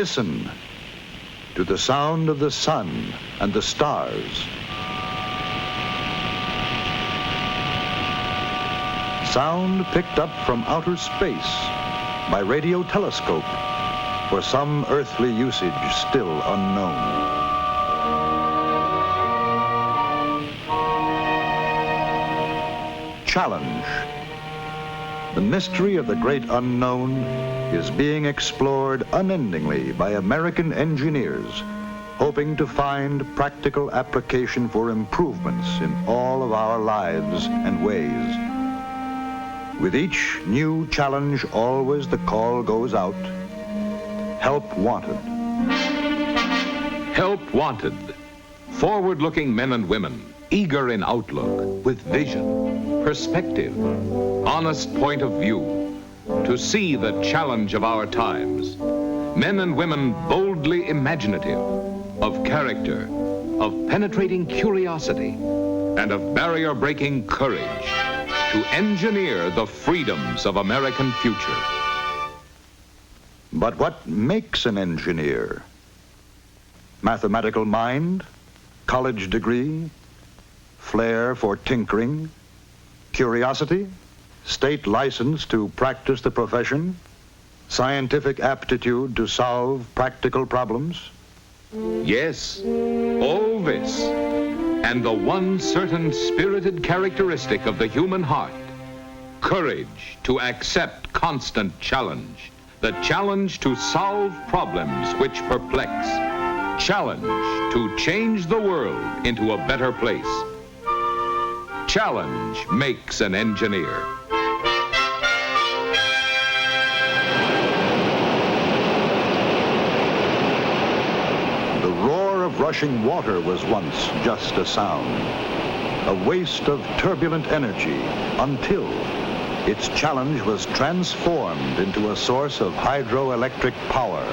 Listen to the sound of the sun and the stars. Sound picked up from outer space by radio telescope for some earthly usage still unknown. Challenge. The mystery of the great unknown is being explored unendingly by American engineers, hoping to find practical application for improvements in all of our lives and ways. With each new challenge, always the call goes out, help wanted. Help wanted. Forward-looking men and women, eager in outlook, with vision, perspective, honest point of view, to see the challenge of our times. Men and women boldly imaginative, of character, of penetrating curiosity, and of barrier-breaking courage, to engineer the freedoms of American future. But what makes an engineer? Mathematical mind, college degree, flair for tinkering, curiosity, state license to practice the profession, scientific aptitude to solve practical problems? Yes, all this, and the one certain spirited characteristic of the human heart, courage to accept constant challenge, the challenge to solve problems which perplex, challenge to change the world into a better place. Challenge makes an engineer. The roar of rushing water was once just a sound, a waste of turbulent energy, until its challenge was transformed into a source of hydroelectric power.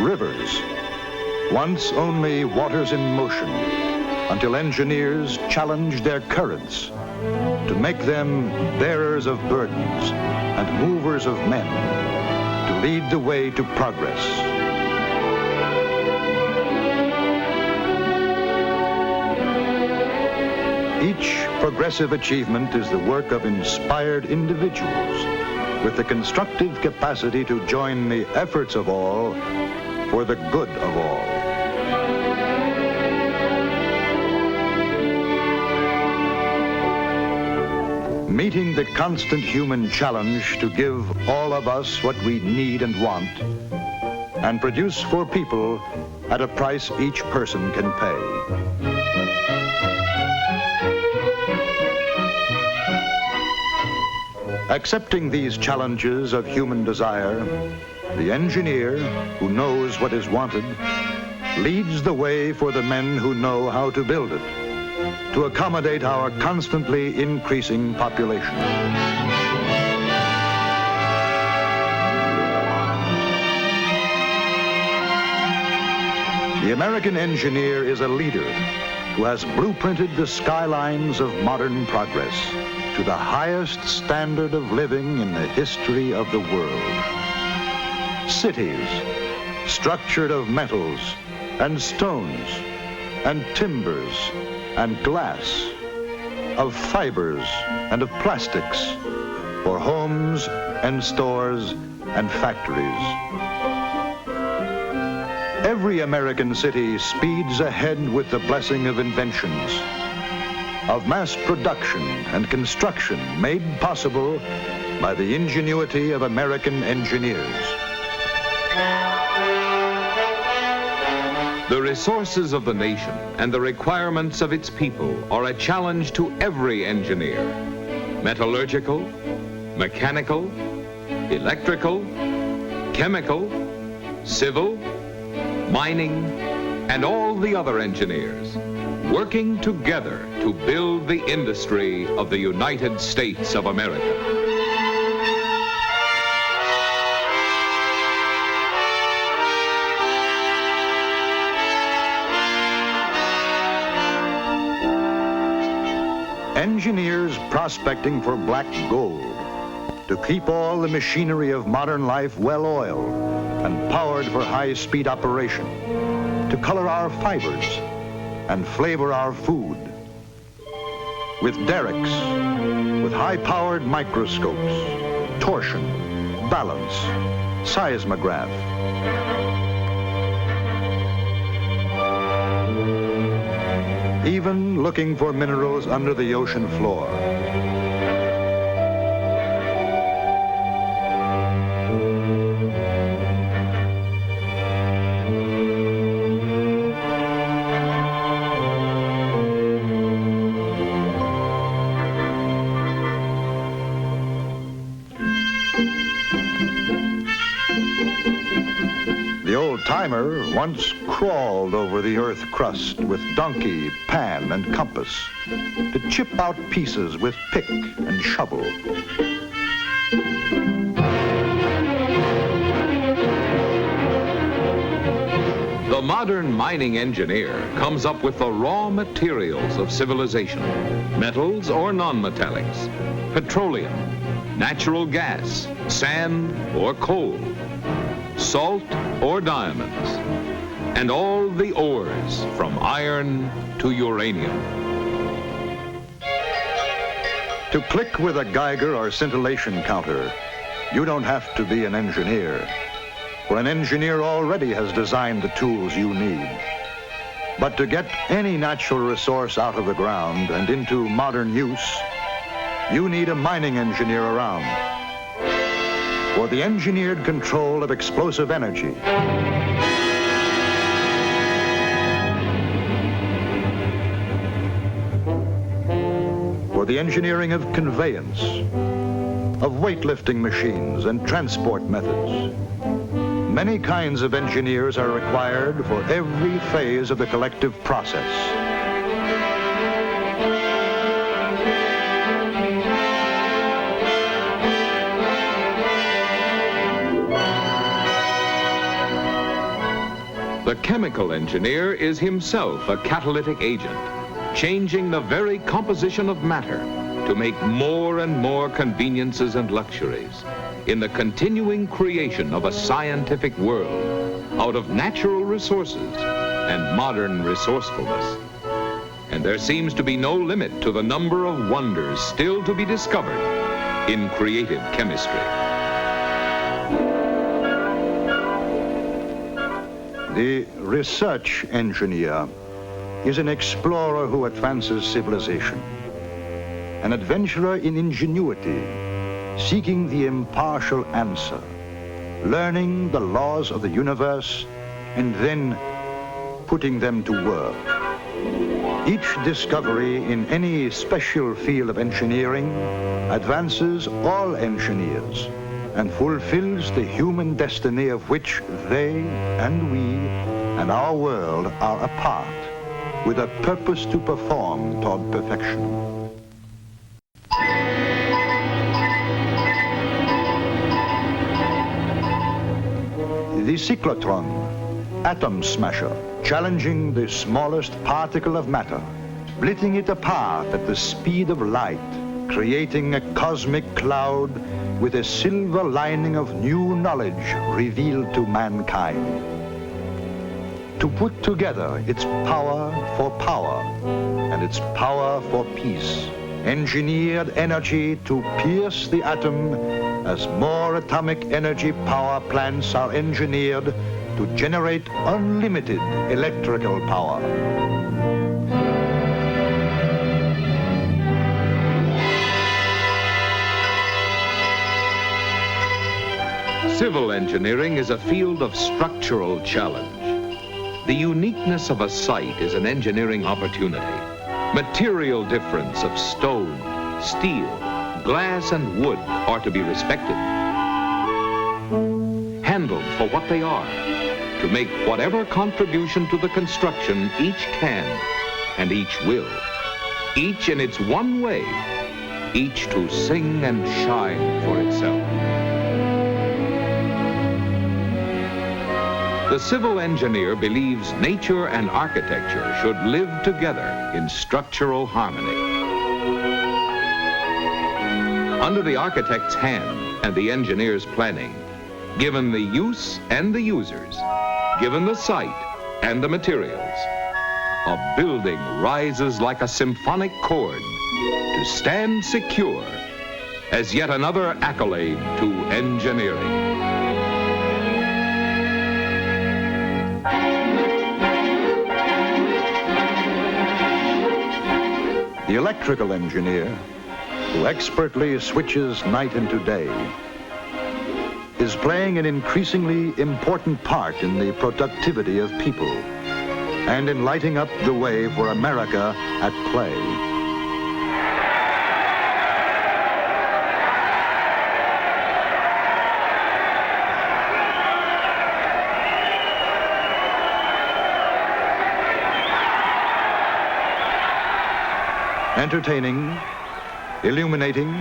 Rivers, once only waters in motion, until engineers challenged their currents to make them bearers of burdens and movers of men, to lead the way to progress. Each progressive achievement is the work of inspired individuals with the constructive capacity to join the efforts of all for the good of all. Meeting the constant human challenge to give all of us what we need and want, and produce for people at a price each person can pay. Accepting these challenges of human desire, the engineer, who knows what is wanted, leads the way for the men who know how to build it, to accommodate our constantly increasing population. The American engineer is a leader who has blueprinted the skylines of modern progress to the highest standard of living in the history of the world. Cities, structured of metals and stones and timbers and glass, of fibers and of plastics, for homes and stores and factories. Every American city speeds ahead with the blessing of inventions, of mass production and construction made possible by the ingenuity of American engineers. The resources of the nation and the requirements of its people are a challenge to every engineer. Metallurgical, mechanical, electrical, chemical, civil, mining, and all the other engineers, working together to build the industry of the United States of America. Engineers prospecting for black gold to keep all the machinery of modern life well-oiled and powered for high-speed operation, to color our fibers and flavor our food. With derricks, with high-powered microscopes, torsion, balance, seismograph. Even looking for minerals under the ocean floor. The old-timer once crawled over the earth crust with donkey, pan, and compass to chip out pieces with pick and shovel. The modern mining engineer comes up with the raw materials of civilization, metals or non-metallics, petroleum, natural gas, sand or coal, salt or diamonds, and all the ores from iron to uranium. To click with a Geiger or scintillation counter, you don't have to be an engineer, for an engineer already has designed the tools you need. But to get any natural resource out of the ground and into modern use, you need a mining engineer around. For the engineered control of explosive energy, for the engineering of conveyance, of weightlifting machines and transport methods. Many kinds of engineers are required for every phase of the collective process. The chemical engineer is himself a catalytic agent, changing the very composition of matter to make more and more conveniences and luxuries in the continuing creation of a scientific world out of natural resources and modern resourcefulness. And there seems to be no limit to the number of wonders still to be discovered in creative chemistry. The research engineer is an explorer who advances civilization, an adventurer in ingenuity, seeking the impartial answer, learning the laws of the universe, and then putting them to work. Each discovery in any special field of engineering advances all engineers and fulfills the human destiny of which they and we and our world are a part, with a purpose to perform toward perfection. The cyclotron, atom smasher, challenging the smallest particle of matter, splitting it apart at the speed of light, creating a cosmic cloud with a silver lining of new knowledge revealed to mankind. To put together its power for power and its power for peace, engineered energy to pierce the atom as more atomic energy power plants are engineered to generate unlimited electrical power. Civil engineering is a field of structural challenge. The uniqueness of a site is an engineering opportunity. Material difference of stone, steel, glass, and wood are to be respected. Handled for what they are, to make whatever contribution to the construction each can and each will, each in its one way, each to sing and shine for itself. The civil engineer believes nature and architecture should live together in structural harmony. under the architect's hand and the engineer's planning, given the use and the users, given the site and the materials, a building rises like a symphonic chord to stand secure as yet another accolade to engineering. The electrical engineer, who expertly switches night into day, is playing an increasingly important part in the productivity of people and in lighting up the way for America at play. Entertaining, illuminating,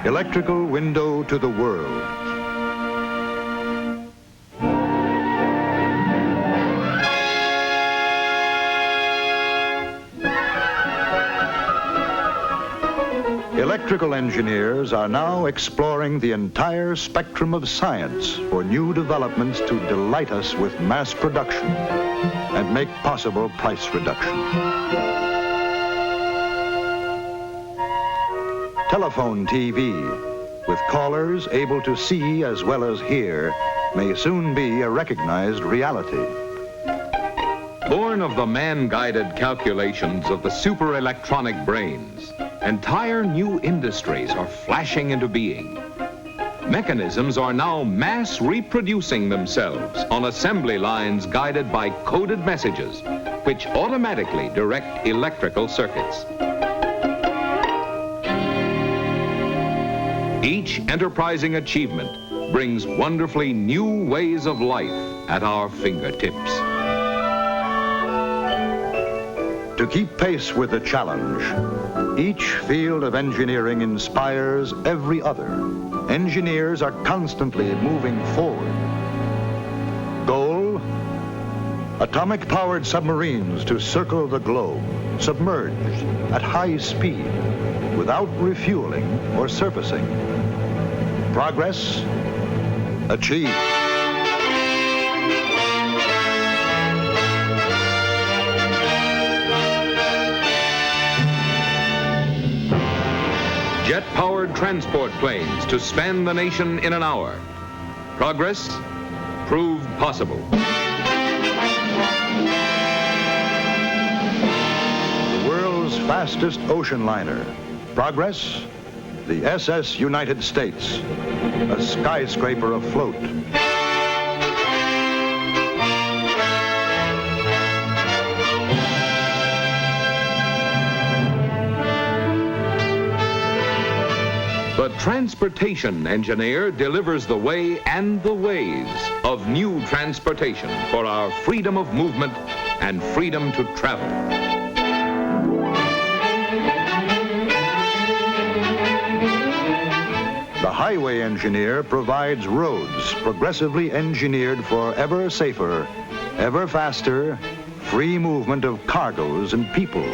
electrical window to the world. Electrical engineers are now exploring the entire spectrum of science for new developments to delight us with mass production and make possible price reduction. Telephone TV, with callers able to see as well as hear, may soon be a recognized reality. Born of the man-guided calculations of the super-electronic brains, entire new industries are flashing into being. Mechanisms are now mass reproducing themselves on assembly lines guided by coded messages, which automatically direct electrical circuits. Each enterprising achievement brings wonderfully new ways of life at our fingertips. To keep pace with the challenge, each field of engineering inspires every other. Engineers are constantly moving forward. Goal: atomic-powered submarines to circle the globe, submerged at high speed, without refueling or surfacing. Progress achieved. Jet-powered transport planes to span the nation in an hour. Progress proved possible. The world's fastest ocean liner. Progress, the SS United States, a skyscraper afloat. The transportation engineer delivers the way and the ways of new transportation for our freedom of movement and freedom to travel. The highway engineer provides roads progressively engineered for ever safer, ever faster, free movement of cargoes and people.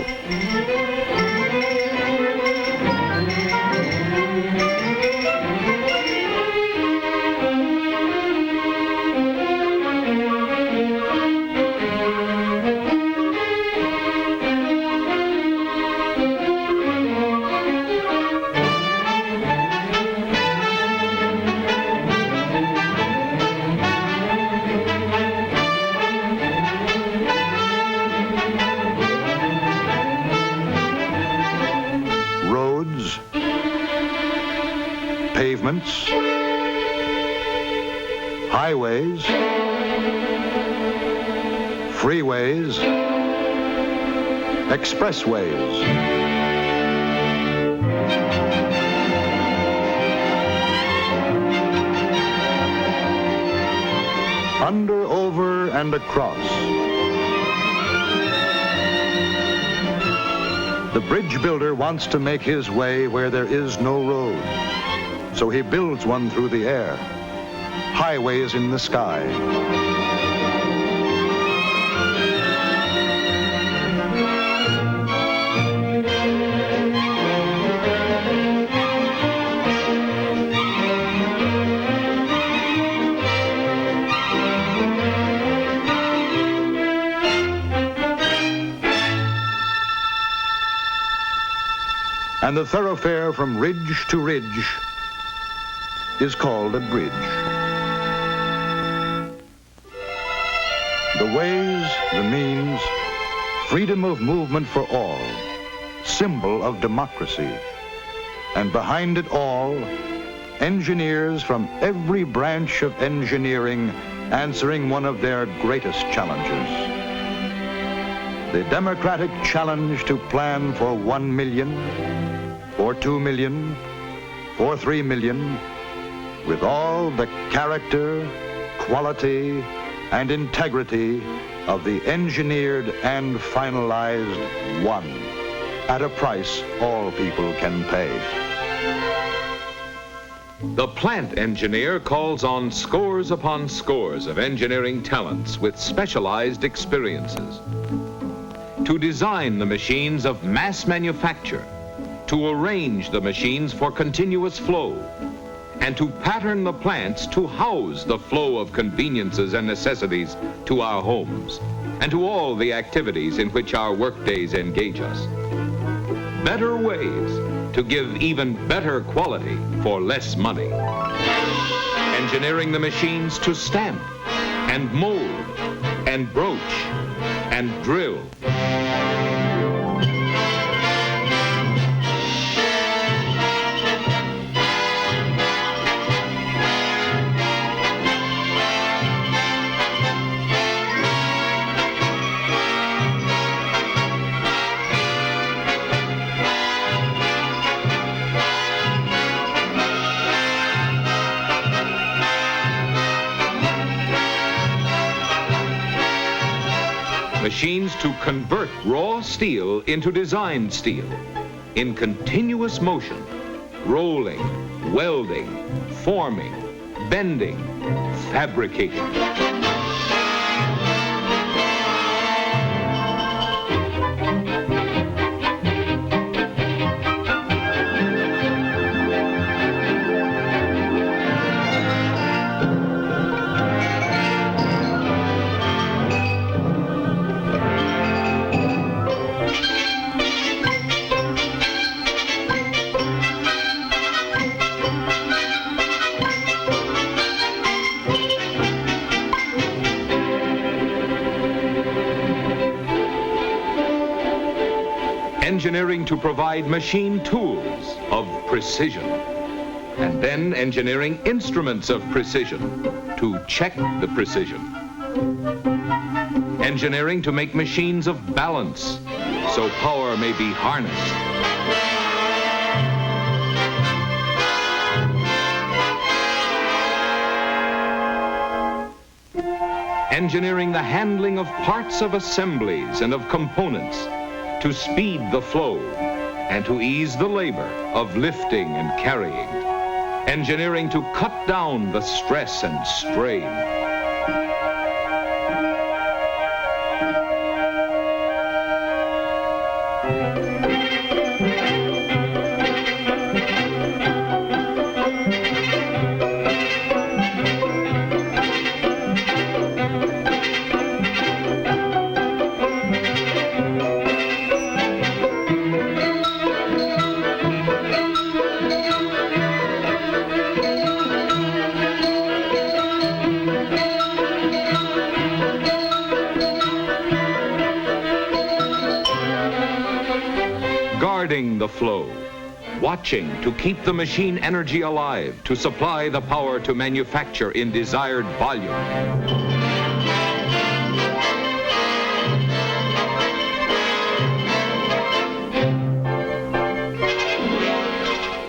Roads, pavements, highways, freeways, expressways. Under, over, and across. The bridge builder wants to make his way where there is no road, so he builds one through the air, highways in the sky. And the thoroughfare from ridge to ridge is called a bridge. The ways, the means, freedom of movement for all, symbol of democracy. And behind it all, engineers from every branch of engineering answering one of their greatest challenges. The democratic challenge to plan for 1 million, for 2 million, for 3 million, with all the character, quality, and integrity of the engineered and finalized one, at a price all people can pay. The plant engineer calls on scores upon scores of engineering talents with specialized experiences to design the machines of mass manufacture, to arrange the machines for continuous flow, and to pattern the plants to house the flow of conveniences and necessities to our homes and to all the activities in which our workdays engage us. Better ways to give even better quality for less money. Engineering the machines to stamp and mold and broach and drill. Machines to convert raw steel into designed steel in continuous motion, rolling, welding, forming, bending, fabricating. Engineering to provide machine tools of precision, and then engineering instruments of precision to check the precision. Engineering to make machines of balance so power may be harnessed. Engineering the handling of parts of assemblies and of components to speed the flow and to ease the labor of lifting and carrying. Engineering to cut down the stress and strain. Guarding the flow, watching to keep the machine energy alive to supply the power to manufacture in desired volume.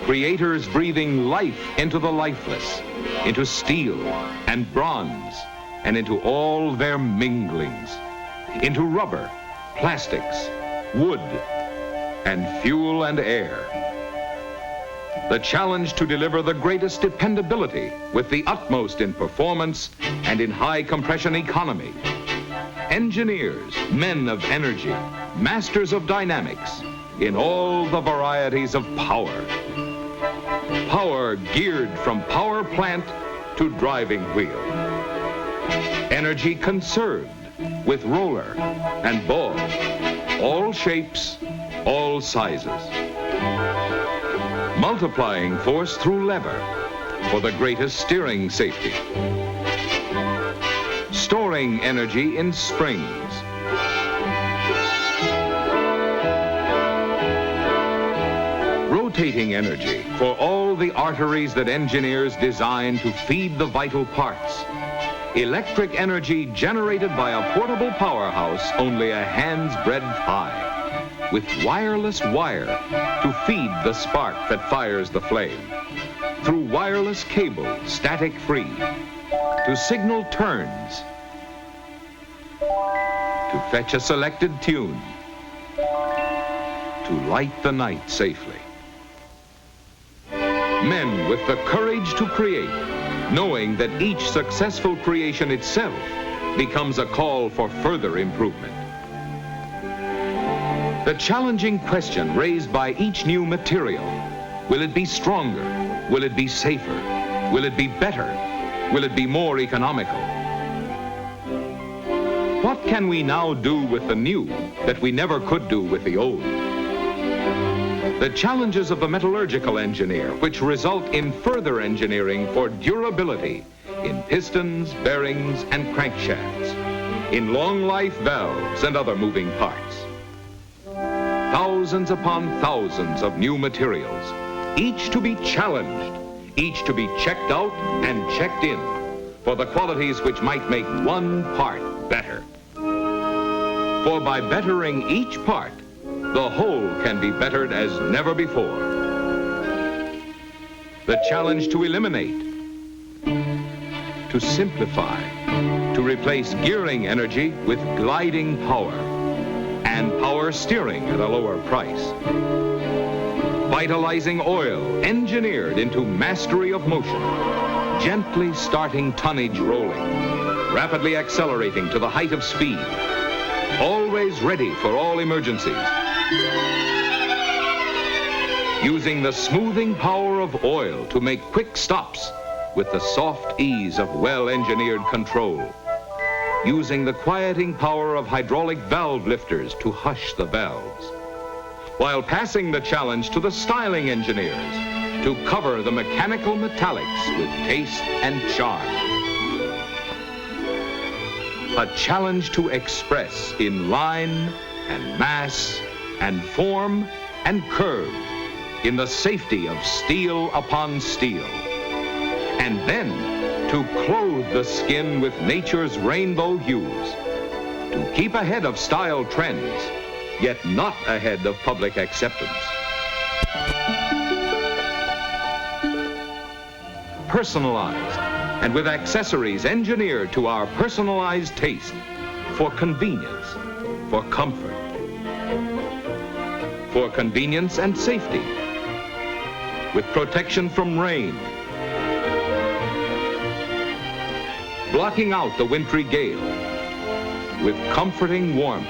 Creators breathing life into the lifeless, into steel and bronze, and into all their minglings, into rubber, plastics, wood, and fuel and air. The challenge to deliver the greatest dependability with the utmost in performance and in high compression economy. Engineers, men of energy, masters of dynamics, in all the varieties of power. Power geared from power plant to driving wheel. Energy conserved with roller and ball, all shapes, all sizes. multiplying force through lever for the greatest steering safety, storing energy in springs, rotating energy for all the arteries that engineers design to feed the vital parts, electric energy generated by a portable powerhouse only a hand's breadth high, with wireless wire to feed the spark that fires the flame, through wireless cable, static-free, to signal turns, to fetch a selected tune, to light the night safely. Men with the courage to create, knowing that each successful creation itself becomes a call for further improvement. The challenging question raised by each new material, will it be stronger? Will it be safer? Will it be better? Will it be more economical? What can we now do with the new that we never could do with the old? The challenges of the metallurgical engineer, which result in further engineering for durability in pistons, bearings, and crankshafts, in long-life valves and other moving parts. Thousands upon thousands of new materials, each to be challenged, each to be checked out and checked in for the qualities which might make one part better. For by bettering each part, the whole can be bettered as never before. The challenge to eliminate, to simplify, to replace gearing energy with gliding power and power steering at a lower price. Vitalizing oil engineered into mastery of motion, gently starting tonnage rolling, rapidly accelerating to the height of speed, always ready for all emergencies. Using the smoothing power of oil to make quick stops with the soft ease of well-engineered control. Using the quieting power of hydraulic valve lifters to hush the valves. While passing the challenge to the styling engineers to cover the mechanical metallics with taste and charm. A challenge to express in line and mass and form and curve in the safety of steel upon steel. And then to clothe the skin with nature's rainbow hues, to keep ahead of style trends, yet not ahead of public acceptance. Personalized, and with accessories engineered to our personalized taste, for convenience, for comfort, for convenience and safety, with protection from rain, blocking out the wintry gale, with comforting warmth,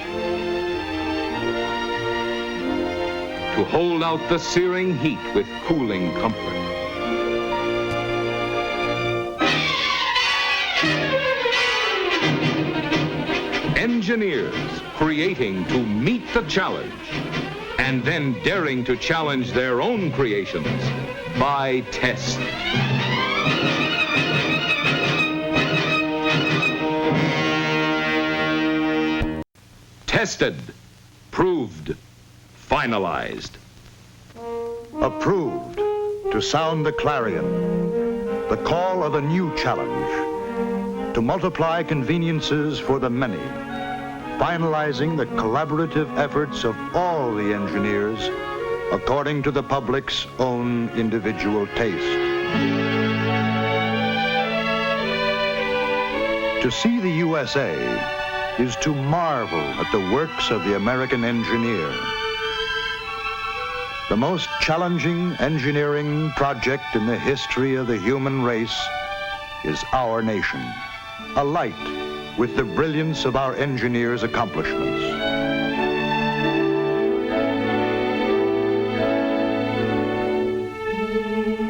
to hold out the searing heat with cooling comfort. Engineers creating to meet the challenge, and then daring to challenge their own creations by test. Tested, proved, finalized. Approved to sound the clarion, the call of a new challenge, to multiply conveniences for the many, finalizing the collaborative efforts of all the engineers according to the public's own individual taste. To see the USA is to marvel at the works of the American engineer. The most challenging engineering project in the history of the human race is our nation, alight with the brilliance of our engineers' accomplishments.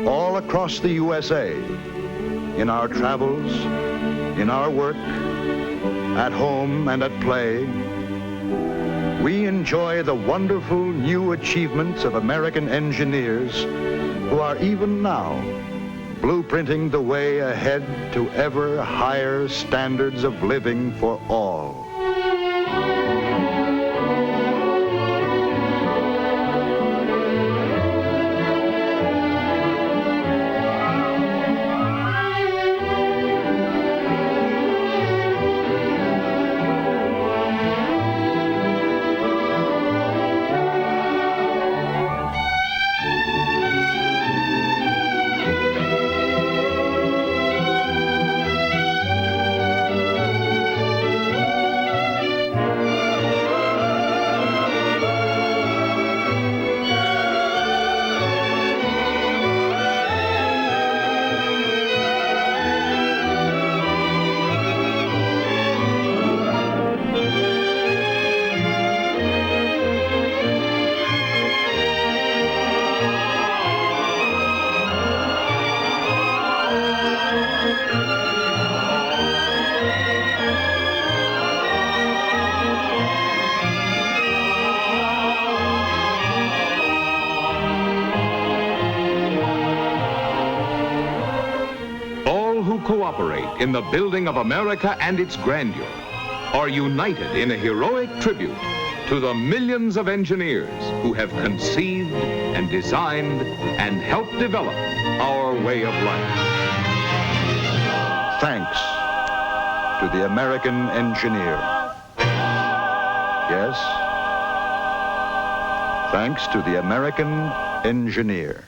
All across the USA, in our travels, in our work, at home and at play, we enjoy the wonderful new achievements of American engineers who are even now blueprinting the way ahead to ever higher standards of living for all. Cooperate in the building of America and its grandeur are united in a heroic tribute to the millions of engineers who have conceived and designed and helped develop our way of life. Thanks to the American engineer. Yes, thanks to the American engineer.